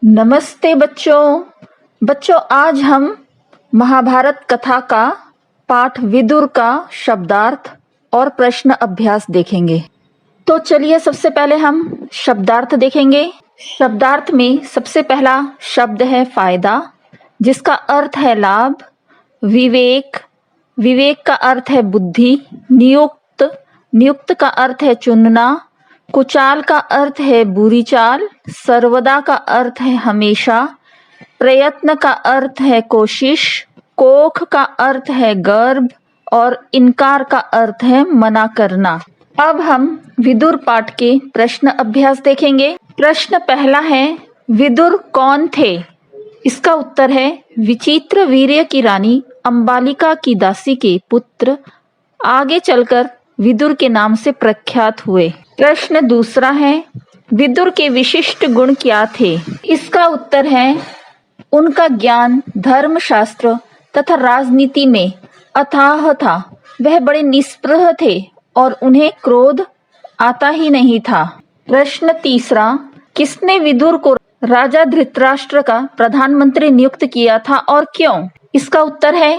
नमस्ते बच्चों आज हम महाभारत कथा का पाठ विदुर का शब्दार्थ और प्रश्न अभ्यास देखेंगे। तो चलिए सबसे पहले हम शब्दार्थ देखेंगे। शब्दार्थ में सबसे पहला शब्द है फायदा, जिसका अर्थ है लाभ। विवेक का अर्थ है बुद्धि। नियुक्त का अर्थ है चुनना। कुचाल का अर्थ है बुरी चाल। सर्वदा का अर्थ है हमेशा। प्रयत्न का अर्थ है कोशिश। कोख का अर्थ है गर्भ और इनकार का अर्थ है मना करना। अब हम विदुर पाठ के प्रश्न अभ्यास देखेंगे। प्रश्न पहला है, विदुर कौन थे? इसका उत्तर है विचित्र वीर्य की रानी अंबालिका की दासी के पुत्र आगे चलकर विदुर के नाम से प्रख्यात हुए। प्रश्न दूसरा है, विदुर के विशिष्ट गुण क्या थे? इसका उत्तर है उनका ज्ञान धर्मशास्त्र तथा राजनीति में अथाह था। वह बड़े निष्पृह थे और उन्हें क्रोध आता ही नहीं था। प्रश्न तीसरा, किसने विदुर को राजा धृतराष्ट्र का प्रधानमंत्री नियुक्त किया था और क्यों? इसका उत्तर है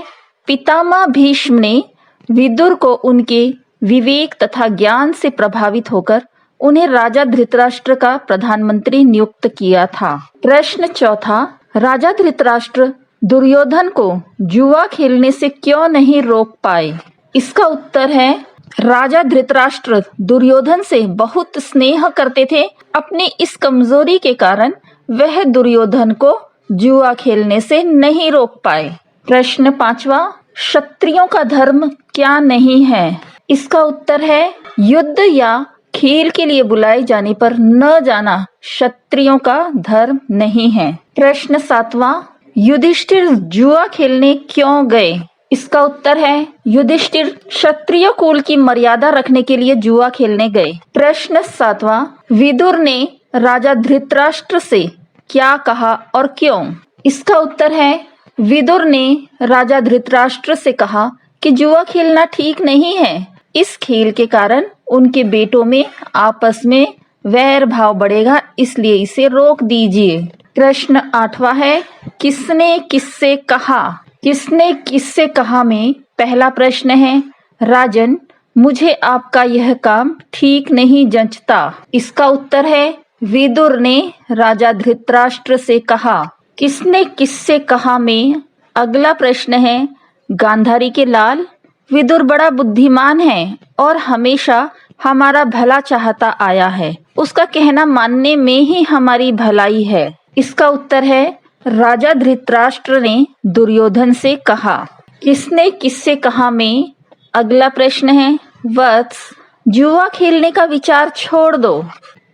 पितामह भीष्म ने विदुर को उनके विवेक तथा ज्ञान से प्रभावित होकर उन्हें राजा धृतराष्ट्र का प्रधानमंत्री नियुक्त किया था। प्रश्न चौथा, राजा धृतराष्ट्र दुर्योधन को जुआ खेलने से क्यों नहीं रोक पाए? इसका उत्तर है राजा धृतराष्ट्र दुर्योधन से बहुत स्नेह करते थे। अपनी इस कमजोरी के कारण वह दुर्योधन को जुआ खेलने से नहीं रोक पाए। प्रश्न पांचवा, क्षत्रियों का धर्म क्या नहीं है? इसका उत्तर है युद्ध या खेल के लिए बुलाए जाने पर न जाना क्षत्रियों का धर्म नहीं है। प्रश्न सातवां, युधिष्ठिर जुआ खेलने क्यों गए? इसका उत्तर है युधिष्ठिर क्षत्रिय कुल की मर्यादा रखने के लिए जुआ खेलने गए। प्रश्न सातवां, विदुर ने राजा धृतराष्ट्र से क्या कहा और क्यों? इसका उत्तर है विदुर ने राजा धृतराष्ट्र से कहा कि जुआ खेलना ठीक नहीं है। इस खेल के कारण उनके बेटों में आपस में वैर भाव बढ़ेगा, इसलिए इसे रोक दीजिए। प्रश्न आठवां है, किसने किससे कहा? किसने किससे कहा में पहला प्रश्न है, राजन मुझे आपका यह काम ठीक नहीं जंचता। इसका उत्तर है विदुर ने राजा धृतराष्ट्र से कहा। किसने किससे कहा में अगला प्रश्न है, गांधारी के लाल विदुर बड़ा बुद्धिमान है और हमेशा हमारा भला चाहता आया है। उसका कहना मानने में ही हमारी भलाई है। इसका उत्तर है राजा धृतराष्ट्र ने दुर्योधन से कहा। किसने किससे कहा में अगला प्रश्न है, वत्स जुआ खेलने का विचार छोड़ दो।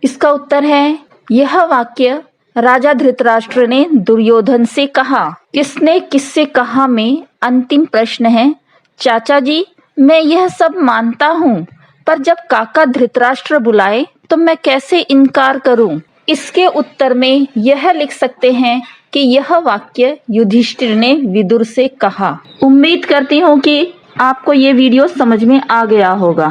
इसका उत्तर है यह वाक्य राजा धृतराष्ट्र ने दुर्योधन से कहा। किसने किससे कहा में अंतिम प्रश्न है, चाचा जी मैं यह सब मानता हूँ, पर जब काका धृतराष्ट्र बुलाए तो मैं कैसे इनकार करूँ? इसके उत्तर में यह लिख सकते हैं कि यह वाक्य युधिष्ठिर ने विदुर से कहा। उम्मीद करती हूँ कि आपको ये वीडियो समझ में आ गया होगा।